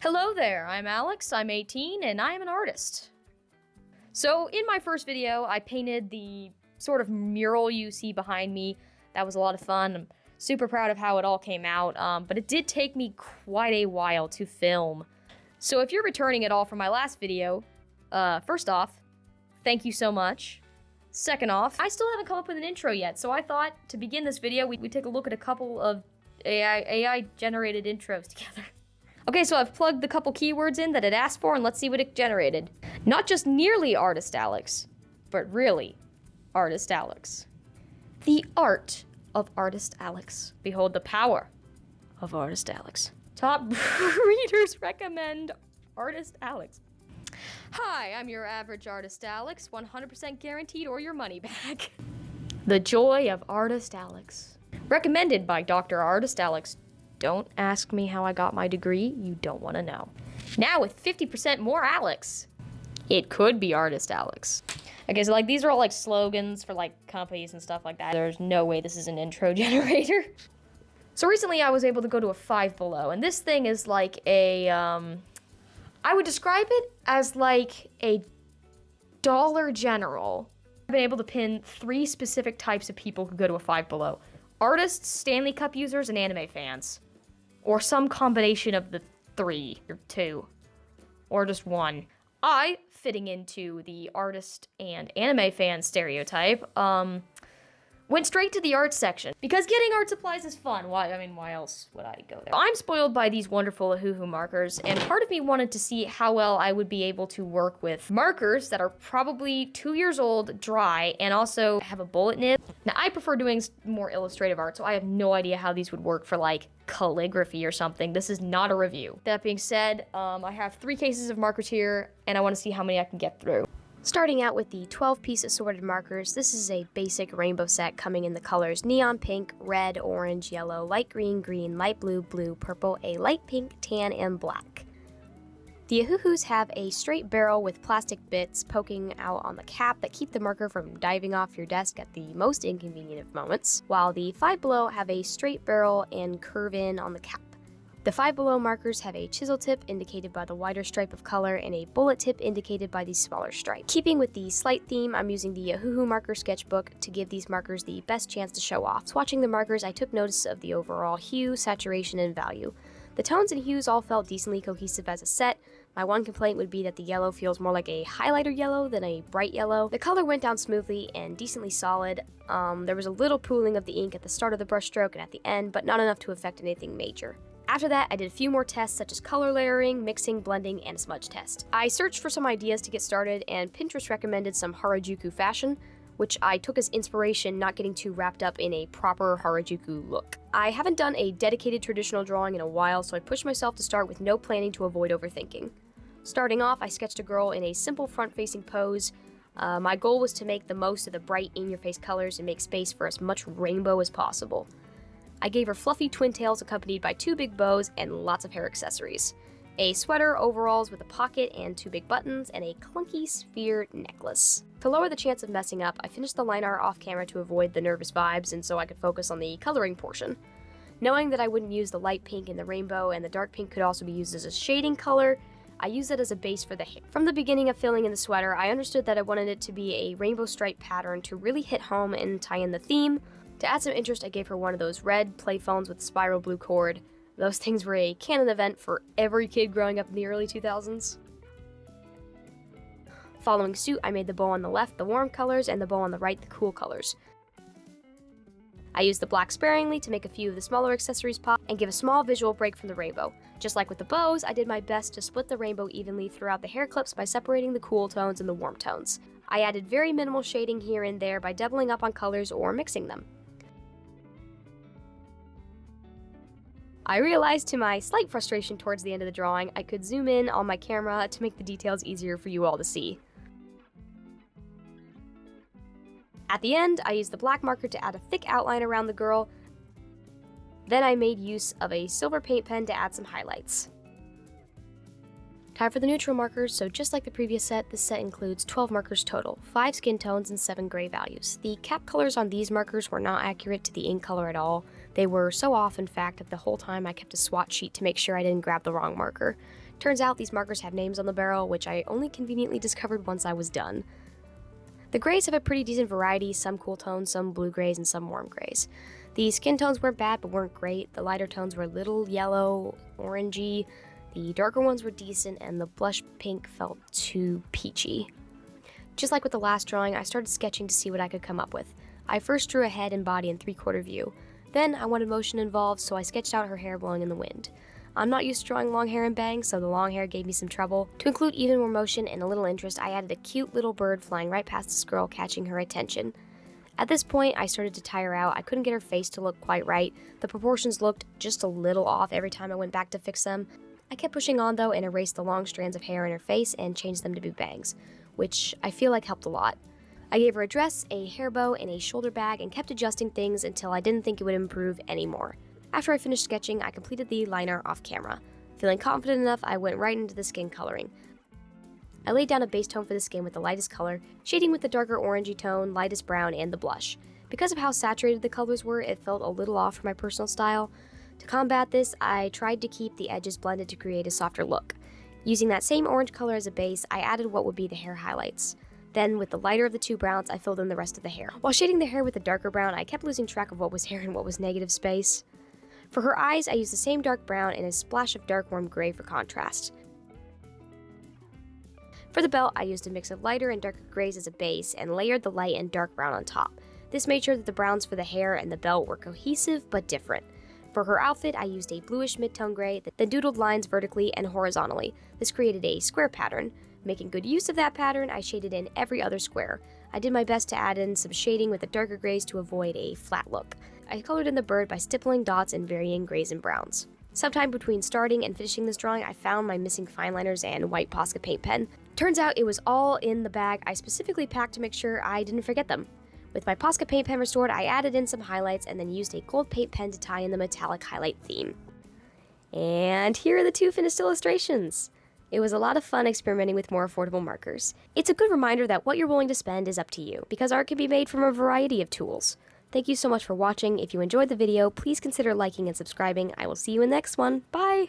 Hello there, I'm Alex, I'm 18, and I am an artist. So in my first video, I painted the sort of mural you see behind me. That was a lot of fun. I'm super proud of how it all came out, but it did take me quite a while to film. So if you're returning at all from my last video, first off, thank you so much. Second off, I still haven't come up with an intro yet, so I thought to begin this video, we'd take a look at a couple of AI-generated intros together. Okay, so I've plugged the couple keywords in that it asked for, and let's see what it generated. Not just nearly Artist Alex, but really Artist Alex. The art of Artist Alex. Behold the power of Artist Alex. Top readers recommend Artist Alex. Hi, I'm your average Artist Alex, 100% guaranteed or your money back. The joy of Artist Alex. Recommended by Dr. Artist Alex. Don't ask me how I got my degree, you don't want to know. Now with 50% more Alex, it could be Artist Alex. Okay, so like these are all like slogans for like companies and stuff like that. There's no way this is an intro generator. So recently I was able to go to a Five Below, and this thing is like a, I would describe it as like a Dollar General. I've been able to pin 3 specific types of people who go to a Five Below. Artists, Stanley Cup users, and anime fans. Or some combination of the 3, or 2, or just 1. I, fitting into the artist and anime fan stereotype, went straight to the art section. Because getting art supplies is fun. Why else would I go there? I'm spoiled by these wonderful Ohuhu markers, and part of me wanted to see how well I would be able to work with markers that are probably 2 years old, dry, and also have a bullet nib. Now, I prefer doing more illustrative art, so I have no idea how these would work for, like, calligraphy or something. This is not a review. That being said, I have 3 cases of markers here, and I want to see how many I can get through. Starting out with the 12-piece assorted markers, this is a basic rainbow set coming in the colors neon pink, red, orange, yellow, light green, green, light blue, blue, purple, a light pink, tan, and black. The Ohuhus have a straight barrel with plastic bits poking out on the cap that keep the marker from diving off your desk at the most inconvenient of moments, while the Five Below have a straight barrel and curve in on the cap. The Five Below markers have a chisel tip indicated by the wider stripe of color and a bullet tip indicated by the smaller stripe. Keeping with the slight theme, I'm using the Ohuhu marker sketchbook to give these markers the best chance to show off. Swatching the markers, I took notice of the overall hue, saturation, and value. The tones and hues all felt decently cohesive as a set. My one complaint would be that the yellow feels more like a highlighter yellow than a bright yellow. The color went down smoothly and decently solid. There was a little pooling of the ink at the start of the brushstroke and at the end, but not enough to affect anything major. After that, I did a few more tests such as color layering, mixing, blending, and a smudge test. I searched for some ideas to get started, and Pinterest recommended some Harajuku fashion, which I took as inspiration, not getting too wrapped up in a proper Harajuku look. I haven't done a dedicated traditional drawing in a while, so I pushed myself to start with no planning to avoid overthinking. Starting off, I sketched a girl in a simple front-facing pose. My goal was to make the most of the bright, in-your-face colors and make space for as much rainbow as possible. I gave her fluffy twin tails accompanied by 2 big bows and lots of hair accessories. A sweater, overalls with a pocket and 2 big buttons, and a clunky sphere necklace. To lower the chance of messing up, I finished the line art off camera to avoid the nervous vibes and so I could focus on the coloring portion. Knowing that I wouldn't use the light pink in the rainbow and the dark pink could also be used as a shading color, I used it as a base for the hair. From the beginning of filling in the sweater, I understood that I wanted it to be a rainbow stripe pattern to really hit home and tie in the theme. To add some interest, I gave her one of those red play phones with spiral blue cord. Those things were a canon event for every kid growing up in the early 2000s. Following suit, I made the bow on the left the warm colors and the bow on the right the cool colors. I used the black sparingly to make a few of the smaller accessories pop and give a small visual break from the rainbow. Just like with the bows, I did my best to split the rainbow evenly throughout the hair clips by separating the cool tones and the warm tones. I added very minimal shading here and there by doubling up on colors or mixing them. I realized to my slight frustration towards the end of the drawing, I could zoom in on my camera to make the details easier for you all to see. At the end, I used the black marker to add a thick outline around the girl. Then I made use of a silver paint pen to add some highlights. Time for the neutral markers, so just like the previous set, this set includes 12 markers total, 5 skin tones and 7 gray values. The cap colors on these markers were not accurate to the ink color at all. They were so off, in fact, that the whole time I kept a swatch sheet to make sure I didn't grab the wrong marker. Turns out these markers have names on the barrel, which I only conveniently discovered once I was done. The grays have a pretty decent variety, some cool tones, some blue grays, and some warm grays. The skin tones weren't bad but weren't great. The lighter tones were a little yellow, orangey. The darker ones were decent, and the blush pink felt too peachy. Just like with the last drawing, I started sketching to see what I could come up with. I first drew a head and body in 3/4 view. Then I wanted motion involved, so I sketched out her hair blowing in the wind. I'm not used to drawing long hair and bangs, so the long hair gave me some trouble. To include even more motion and a little interest, I added a cute little bird flying right past this girl, catching her attention. At this point, I started to tire out. I couldn't get her face to look quite right. The proportions looked just a little off every time I went back to fix them. I kept pushing on though and erased the long strands of hair in her face and changed them to be bangs, which I feel like helped a lot. I gave her a dress, a hair bow, and a shoulder bag and kept adjusting things until I didn't think it would improve anymore. After I finished sketching, I completed the liner off camera. Feeling confident enough, I went right into the skin coloring. I laid down a base tone for the skin with the lightest color, shading with the darker orangey tone, lightest brown, and the blush. Because of how saturated the colors were, it felt a little off for my personal style. To combat this, I tried to keep the edges blended to create a softer look. Using that same orange color as a base, I added what would be the hair highlights. Then, with the lighter of the two browns, I filled in the rest of the hair. While shading the hair with the darker brown, I kept losing track of what was hair and what was negative space. For her eyes, I used the same dark brown and a splash of dark warm gray for contrast. For the belt, I used a mix of lighter and darker grays as a base and layered the light and dark brown on top. This made sure that the browns for the hair and the belt were cohesive but different. For her outfit, I used a bluish mid-tone gray, then doodled lines vertically and horizontally. This created a square pattern. Making good use of that pattern, I shaded in every other square. I did my best to add in some shading with the darker grays to avoid a flat look. I colored in the bird by stippling dots and varying grays and browns. Sometime between starting and finishing this drawing, I found my missing fine liners and white Posca paint pen. Turns out it was all in the bag I specifically packed to make sure I didn't forget them. With my Posca paint pen restored, I added in some highlights and then used a gold paint pen to tie in the metallic highlight theme. And here are the two finished illustrations. It was a lot of fun experimenting with more affordable markers. It's a good reminder that what you're willing to spend is up to you, because art can be made from a variety of tools. Thank you so much for watching. If you enjoyed the video, please consider liking and subscribing. I will see you in the next one. Bye!